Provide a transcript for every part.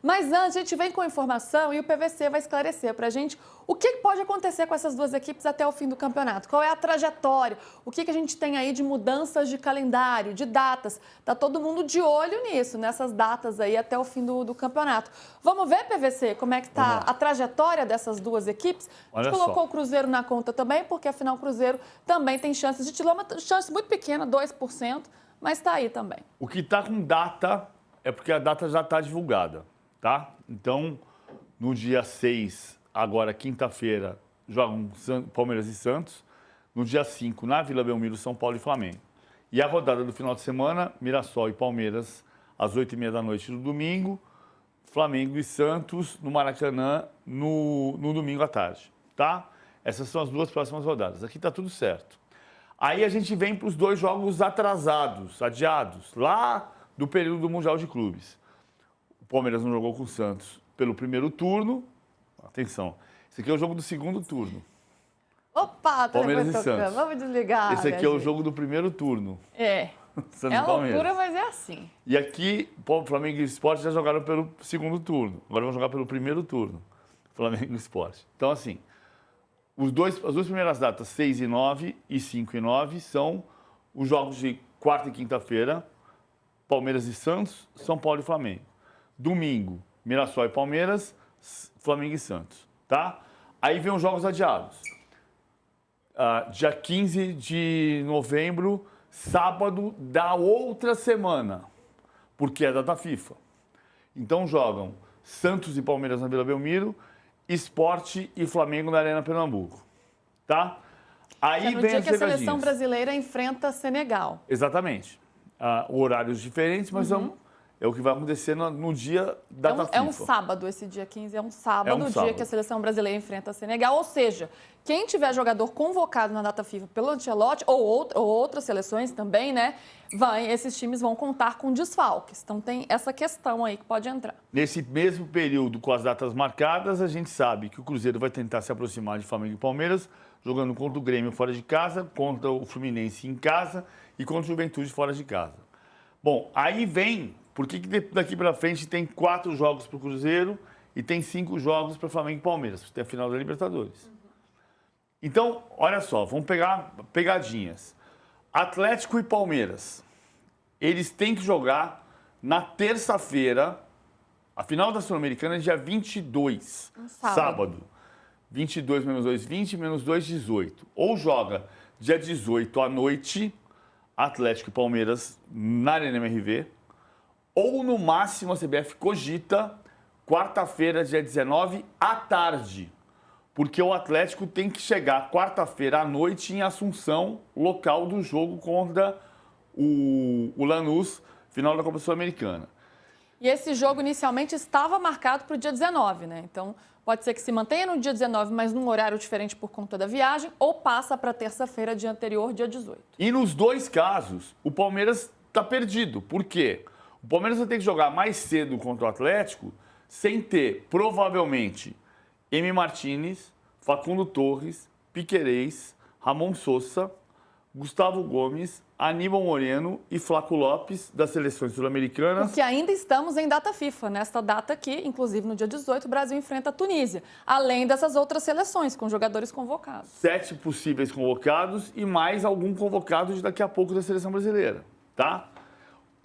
Mas antes, a gente vem com a informação e o PVC vai esclarecer para a gente o que pode acontecer com essas duas equipes até o fim do campeonato. Qual é a trajetória? O que a gente tem aí de mudanças de calendário, de datas? Tá todo mundo de olho nisso, nessas datas aí até o fim do campeonato. Vamos ver, PVC, como é que tá a trajetória dessas duas equipes? A gente colocou o Cruzeiro na conta também, porque afinal o Cruzeiro também tem chances de título, uma chance muito pequena, 2%, mas está aí também. O que está com data é porque a data já está divulgada, tá? Então, no dia 6, agora quinta-feira, jogam Palmeiras e Santos. No dia 5, na Vila Belmiro, São Paulo e Flamengo. E a rodada do final de semana, Mirassol e Palmeiras, às 8h30 da noite no domingo. Flamengo e Santos no Maracanã no domingo à tarde, tá? Essas são as duas próximas rodadas. Aqui está tudo certo. Aí a gente vem para os dois jogos atrasados, adiados, lá do período do Mundial de Clubes. O Palmeiras não jogou com o Santos pelo primeiro turno. Atenção, esse aqui é o jogo do segundo turno. Opa, Palmeiras e Santos. Vamos desligar. Esse aqui é o jogo do primeiro turno. É. Santos É Palmeiras. loucura, mas é assim. E aqui, Flamengo e Sport já jogaram pelo segundo turno. Agora vão jogar pelo primeiro turno. Flamengo e Sport. Então, assim, as duas primeiras datas, 6 e 9 e 5 e 9, são os jogos de quarta e quinta-feira, Palmeiras e Santos, São Paulo e Flamengo. Domingo, Mirassol e Palmeiras, Flamengo e Santos, tá? Aí vem os jogos adiados. Dia 15 de novembro, sábado da outra semana, porque é data FIFA. Então jogam Santos e Palmeiras na Vila Belmiro, Sport e Flamengo na Arena Pernambuco, tá? Aí é no vem dia as que a seleção pegadinhas. brasileira enfrenta Senegal. Exatamente. Horários diferentes, mas é o que vai acontecer no dia da data FIFA. É um sábado, esse dia 15 é um sábado, o dia sábado. que a seleção brasileira enfrenta a Senegal. Ou seja, quem tiver jogador convocado na data FIFA pelo Ancelotti, ou outras seleções também, né? Esses times vão contar com desfalques. Então tem essa questão aí que pode entrar. Nesse mesmo período, com as datas marcadas, a gente sabe que o Cruzeiro vai tentar se aproximar de Flamengo e Palmeiras, jogando contra o Grêmio fora de casa, contra o Fluminense em casa e contra o Juventude fora de casa. Bom, aí vem... Por que daqui para frente tem 4 jogos para o Cruzeiro e tem 5 jogos para Flamengo e Palmeiras? Tem a final da Libertadores. Então, olha só, vamos pegar pegadinhas. Atlético e Palmeiras, eles têm que jogar na terça-feira, a final da Sul-Americana é dia 22, sábado. 22 menos 2, 20, menos 2, 18. Ou joga dia 18 à noite, Atlético e Palmeiras na Arena MRV, ou, no máximo, a CBF cogita quarta-feira, dia 19, à tarde. Porque o Atlético tem que chegar quarta-feira à noite em Assunção, local do jogo contra o Lanús, final da Copa Sul-Americana. E esse jogo, inicialmente, estava marcado para o dia 19, né? Então, pode ser que se mantenha no dia 19, mas num horário diferente por conta da viagem, ou passa para terça-feira, dia anterior, dia 18. E nos dois casos, o Palmeiras está perdido. Por quê? O Palmeiras vai ter que jogar mais cedo contra o Atlético sem ter, provavelmente, M. Martínez, Facundo Torres, Piquerez, Ramon Sosa, Gustavo Gomes, Aníbal Moreno e Flaco Lopes, das seleções sul-americanas. Porque ainda estamos em data FIFA. Nesta data aqui, inclusive no dia 18, o Brasil enfrenta a Tunísia. Além dessas outras seleções, com jogadores convocados. 7 possíveis convocados e mais algum convocado de daqui a pouco da seleção brasileira, tá?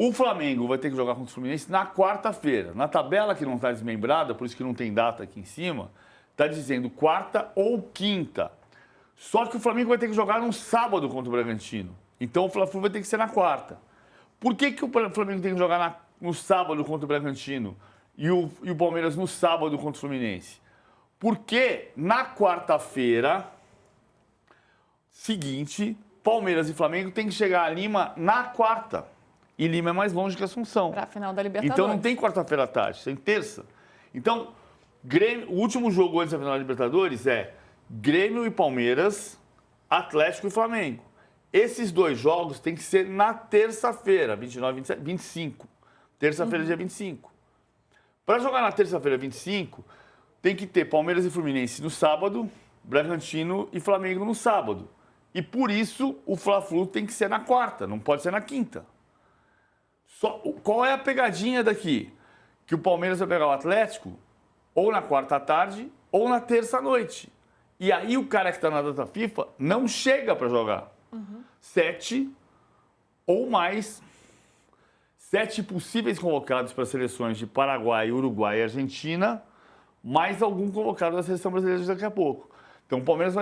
O Flamengo vai ter que jogar contra o Fluminense na quarta-feira. Na tabela que não está desmembrada, por isso que não tem data aqui em cima, está dizendo quarta ou quinta. Só que o Flamengo vai ter que jogar no sábado contra o Bragantino. Então o Fla-Flu vai ter que ser na quarta. Por que o Flamengo tem que jogar no sábado contra o Bragantino e o Palmeiras no sábado contra o Fluminense? Porque na quarta-feira seguinte, Palmeiras e Flamengo têm que chegar a Lima na quarta. E Lima é mais longe que Assunção. Para a final da Libertadores. Então não tem quarta-feira à tarde, tem terça. Então, o último jogo antes da final da Libertadores é Grêmio e Palmeiras, Atlético e Flamengo. Esses dois jogos têm que ser na terça-feira, 29, 27, 25. Terça-feira, dia 25. Para jogar na terça-feira, 25, tem que ter Palmeiras e Fluminense no sábado, Bragantino e Flamengo no sábado. E por isso o Fla-Flu tem que ser na quarta, não pode ser na quinta. Qual é a pegadinha daqui? que o Palmeiras vai pegar o Atlético ou na quarta à tarde ou na terça à noite. E aí o cara que está na data FIFA não chega para jogar. 7 possíveis convocados para as seleções de Paraguai, Uruguai e Argentina, mais algum convocado da seleção brasileira daqui a pouco. Então o Palmeiras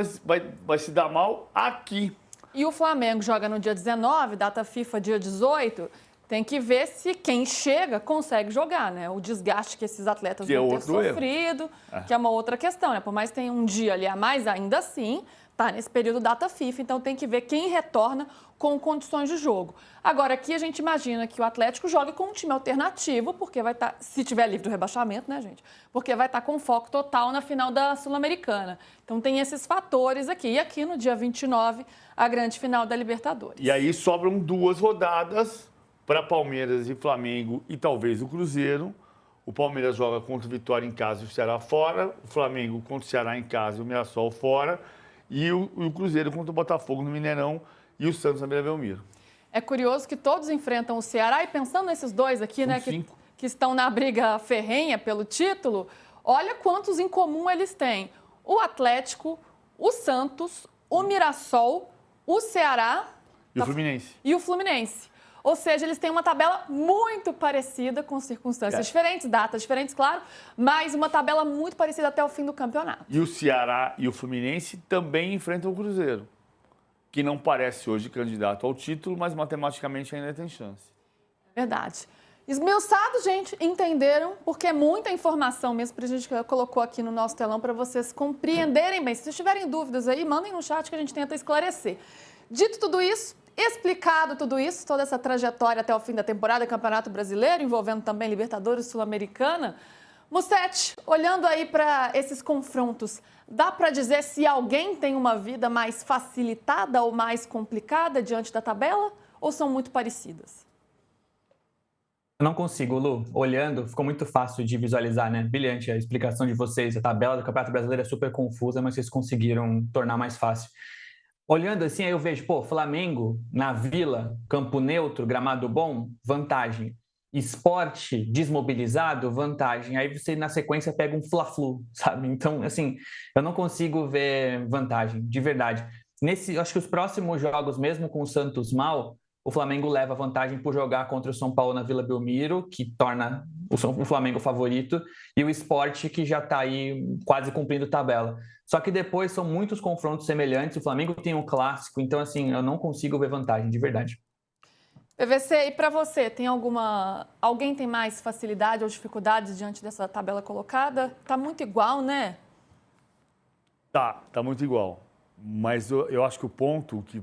vai se dar mal aqui. E o Flamengo joga no dia 19, data FIFA dia 18. Tem que ver se quem chega consegue jogar, né? O desgaste que esses atletas vão ter sofrido, que é uma outra questão, né? Por mais que tenha um dia ali a mais, ainda assim, tá nesse período data FIFA, então tem que ver quem retorna com condições de jogo. Agora, aqui a gente imagina que o Atlético jogue com um time alternativo, porque vai estar, se tiver livre do rebaixamento, né, gente? Porque vai estar com foco total na final da Sul-Americana. Então tem esses fatores aqui. E aqui no dia 29, a grande final da Libertadores. E aí sobram 2 rodadas para Palmeiras e Flamengo e talvez o Cruzeiro. O Palmeiras joga contra o Vitória em casa e o Ceará fora. O Flamengo contra o Ceará em casa e o Mirassol fora. E o Cruzeiro contra o Botafogo no Mineirão e o Santos na Vila Belmiro. É curioso que todos enfrentam o Ceará e pensando nesses dois aqui, né, que estão na briga ferrenha pelo título, olha quantos em comum eles têm. O Atlético, o Santos, o Mirassol, o Ceará e o Fluminense. E o Fluminense. Ou seja, eles têm uma tabela muito parecida, com circunstâncias diferentes, datas diferentes, claro, mas uma tabela muito parecida até o fim do campeonato. E o Ceará e o Fluminense também enfrentam o Cruzeiro, que não parece hoje candidato ao título, mas matematicamente ainda tem chance. Verdade. Esmiuçado, gente, entenderam, porque é muita informação mesmo, que a gente colocou aqui no nosso telão para vocês compreenderem bem. Se vocês tiverem dúvidas aí, mandem no chat que a gente tenta esclarecer. Dito tudo isso, explicado tudo isso, toda essa trajetória até o fim da temporada do Campeonato Brasileiro, envolvendo também Libertadores Sul-Americana, Mussete, olhando aí para esses confrontos, dá para dizer se alguém tem uma vida mais facilitada ou mais complicada diante da tabela, ou são muito parecidas? Eu não consigo, Lu. Olhando, ficou muito fácil de visualizar, né? Brilhante a explicação de vocês. A tabela do Campeonato Brasileiro é super confusa, mas vocês conseguiram tornar mais fácil. Olhando assim, aí eu vejo, Flamengo na Vila, campo neutro, gramado bom, vantagem. Sport desmobilizado, vantagem. Aí você, na sequência, pega um Fla-Flu, sabe? Então, assim, eu não consigo ver vantagem, de verdade. Acho que os próximos jogos, mesmo com o Santos mal, o Flamengo leva vantagem por jogar contra o São Paulo na Vila Belmiro, que torna o Flamengo favorito, e o Sport, que já está aí quase cumprindo tabela. Só que depois são muitos confrontos semelhantes, o Flamengo tem um clássico, então assim, eu não consigo ver vantagem, de verdade. PVC, e para você, alguém tem mais facilidade ou dificuldades diante dessa tabela colocada? Tá muito igual, né? Tá muito igual. Mas eu acho que o ponto que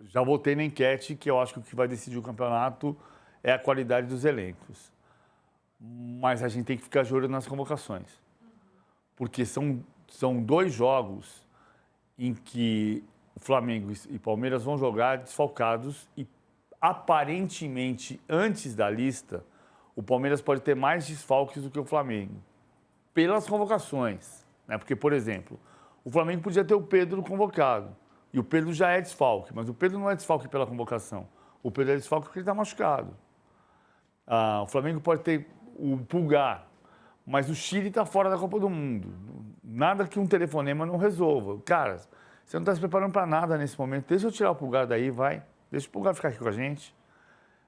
já votei na enquete, que eu acho que o que vai decidir o campeonato é a qualidade dos elencos. Mas a gente tem que ficar de olho nas convocações. Porque são 2 jogos em que o Flamengo e Palmeiras vão jogar desfalcados e, aparentemente, antes da lista, o Palmeiras pode ter mais desfalques do que o Flamengo. Pelas convocações. Né? Porque, por exemplo, o Flamengo podia ter o Pedro convocado. E o Pedro já é desfalque, mas o Pedro não é desfalque pela convocação. O Pedro é desfalque porque ele está machucado. O Flamengo pode ter o Pulgar, mas o Chile está fora da Copa do Mundo. Nada que um telefonema não resolva. Cara, você não está se preparando para nada nesse momento. Deixa eu tirar o Pulgar daí, vai. Deixa o Pulgar ficar aqui com a gente.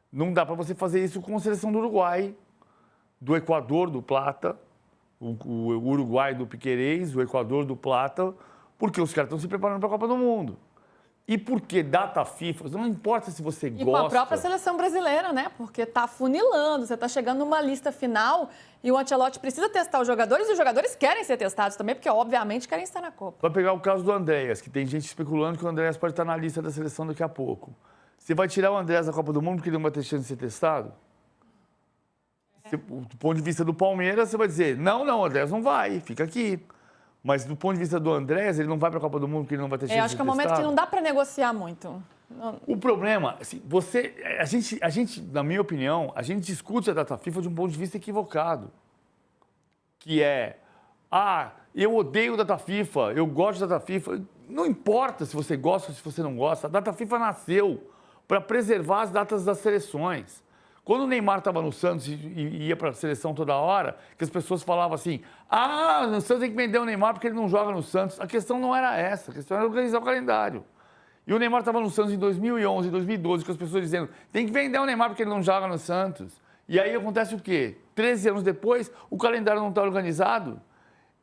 Não dá para você fazer isso com a seleção do Uruguai, do Equador, do Plata, o Uruguai do Piquerez, o Equador do Plata, porque os caras estão se preparando para a Copa do Mundo. E porque data FIFA, não importa se você gosta... E com a própria seleção brasileira, né? Porque tá funilando, você tá chegando numa lista final e o Ancelotti precisa testar os jogadores e os jogadores querem ser testados também, porque obviamente querem estar na Copa. Vai pegar o caso do Andréas, que tem gente especulando que o Andréas pode estar na lista da seleção daqui a pouco. Você vai tirar o Andréas da Copa do Mundo porque ele não vai ter chance de ser testado? Do ponto de vista do Palmeiras, você vai dizer, não, o Andréas não vai, fica aqui. Mas do ponto de vista do Andrés, ele não vai para a Copa do Mundo porque ele não vai ter chance de ser acho que é um momento que não dá para negociar muito. O problema, assim, a gente, na minha opinião, a gente discute a data FIFA de um ponto de vista equivocado. Que é, eu odeio data FIFA, eu gosto da data FIFA. Não importa se você gosta ou se você não gosta, a data FIFA nasceu para preservar as datas das seleções. Quando o Neymar estava no Santos e ia para a seleção toda hora, que as pessoas falavam assim, o Santos tem que vender o Neymar porque ele não joga no Santos. A questão não era essa, a questão era organizar o calendário. E o Neymar estava no Santos em 2011, 2012, com as pessoas dizendo, tem que vender o Neymar porque ele não joga no Santos. E aí acontece o quê? 13 anos depois, o calendário não está organizado.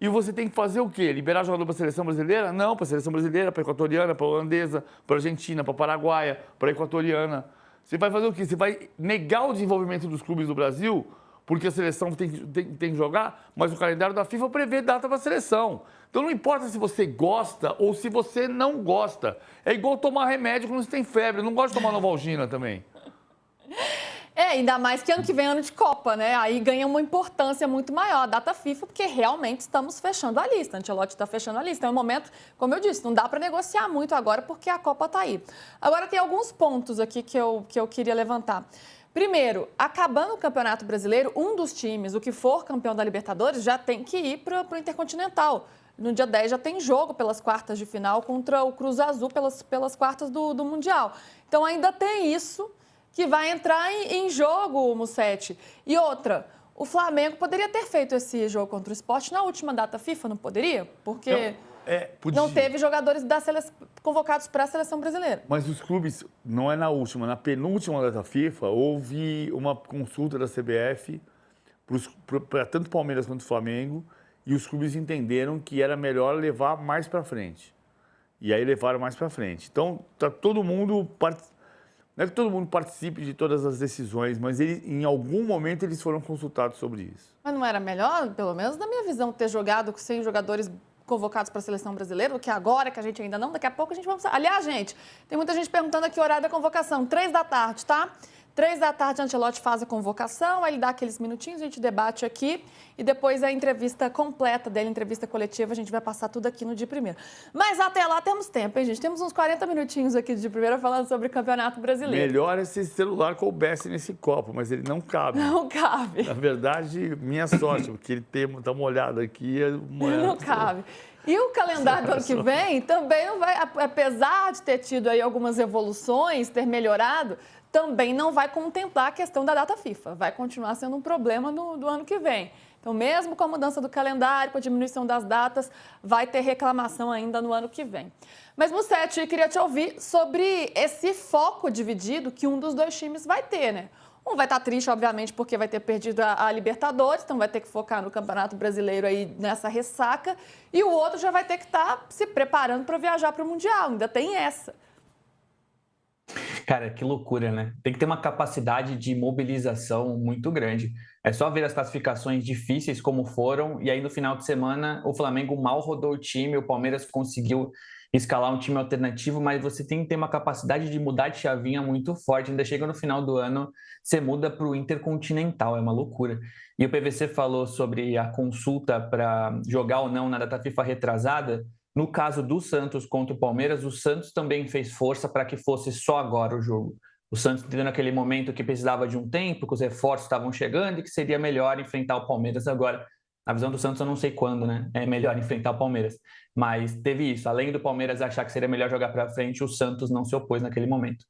E você tem que fazer o quê? Liberar jogador para a seleção brasileira? Não, para a seleção brasileira, para a equatoriana, para a holandesa, para a argentina, para a paraguaia, para a equatoriana. Você vai fazer o quê? Você vai negar o desenvolvimento dos clubes do Brasil, porque a seleção tem que jogar, mas o calendário da FIFA prevê data para a seleção. Então não importa se você gosta ou se você não gosta. É igual tomar remédio quando você tem febre. Eu não gosto de tomar Novalgina também. Ainda mais que ano que vem é ano de Copa, né? Aí ganha uma importância muito maior a data FIFA, porque realmente estamos fechando a lista. A Ancelotti está fechando a lista. É um momento, como eu disse, não dá para negociar muito agora, porque a Copa está aí. Agora, tem alguns pontos aqui que eu queria levantar. Primeiro, acabando o Campeonato Brasileiro, um dos times, o que for campeão da Libertadores, já tem que ir para o Intercontinental. No dia 10 já tem jogo pelas quartas de final contra o Cruz Azul pelas quartas do Mundial. Então, ainda tem isso que vai entrar em jogo, Musetti. E outra, o Flamengo poderia ter feito esse jogo contra o Sport na última data FIFA, não poderia? Porque não teve jogadores convocados para a seleção brasileira. Mas os clubes, não é na última, na penúltima data FIFA, houve uma consulta da CBF para tanto Palmeiras quanto Flamengo, e os clubes entenderam que era melhor levar mais para frente. E aí levaram mais para frente. Então, tá todo mundo... Não é que todo mundo participe de todas as decisões, mas em algum momento eles foram consultados sobre isso. Mas não era melhor, pelo menos na minha visão, ter jogado com 100 jogadores convocados para a seleção brasileira, do que agora, que a gente ainda não, daqui a pouco a gente vai... Aliás, gente, tem muita gente perguntando aqui o horário da convocação, 3 da tarde, tá? 3 da tarde, Ancelotti faz a convocação, aí ele dá aqueles minutinhos, a gente debate aqui e depois a entrevista completa dele, entrevista coletiva, a gente vai passar tudo aqui no dia primeiro. Mas até lá temos tempo, hein, gente? Temos uns 40 minutinhos aqui de dia primeiro falando sobre o Campeonato Brasileiro. Melhor é se esse celular coubesse nesse copo, mas ele não cabe. Não cabe. Na verdade, minha sorte, porque ele tá molhado aqui. Não cabe. E o calendário do ano que vem também não vai, apesar de ter tido aí algumas evoluções, ter melhorado, também não vai contemplar a questão da data FIFA. Vai continuar sendo um problema do ano que vem. Então, mesmo com a mudança do calendário, com a diminuição das datas, vai ter reclamação ainda no ano que vem. Mas, Musetti, eu queria te ouvir sobre esse foco dividido que um dos dois times vai ter, né? Um vai estar triste, obviamente, porque vai ter perdido a Libertadores, então vai ter que focar no Campeonato Brasileiro aí nessa ressaca. E o outro já vai ter que estar se preparando para viajar para o Mundial. Ainda tem essa. Cara, que loucura, né? Tem que ter uma capacidade de mobilização muito grande. É só ver as classificações difíceis como foram, e aí no final de semana o Flamengo mal rodou o time, o Palmeiras conseguiu escalar um time alternativo, mas você tem que ter uma capacidade de mudar de chavinha muito forte. Ainda chega no final do ano, você muda para o Intercontinental, é uma loucura. E o PVC falou sobre a consulta para jogar ou não na data FIFA retrasada. No caso do Santos contra o Palmeiras, o Santos também fez força para que fosse só agora o jogo. O Santos entendeu naquele momento que precisava de um tempo, que os reforços estavam chegando e que seria melhor enfrentar o Palmeiras agora. Na visão do Santos, eu não sei quando, né? É melhor enfrentar o Palmeiras. Mas teve isso. Além do Palmeiras achar que seria melhor jogar para frente, o Santos não se opôs naquele momento.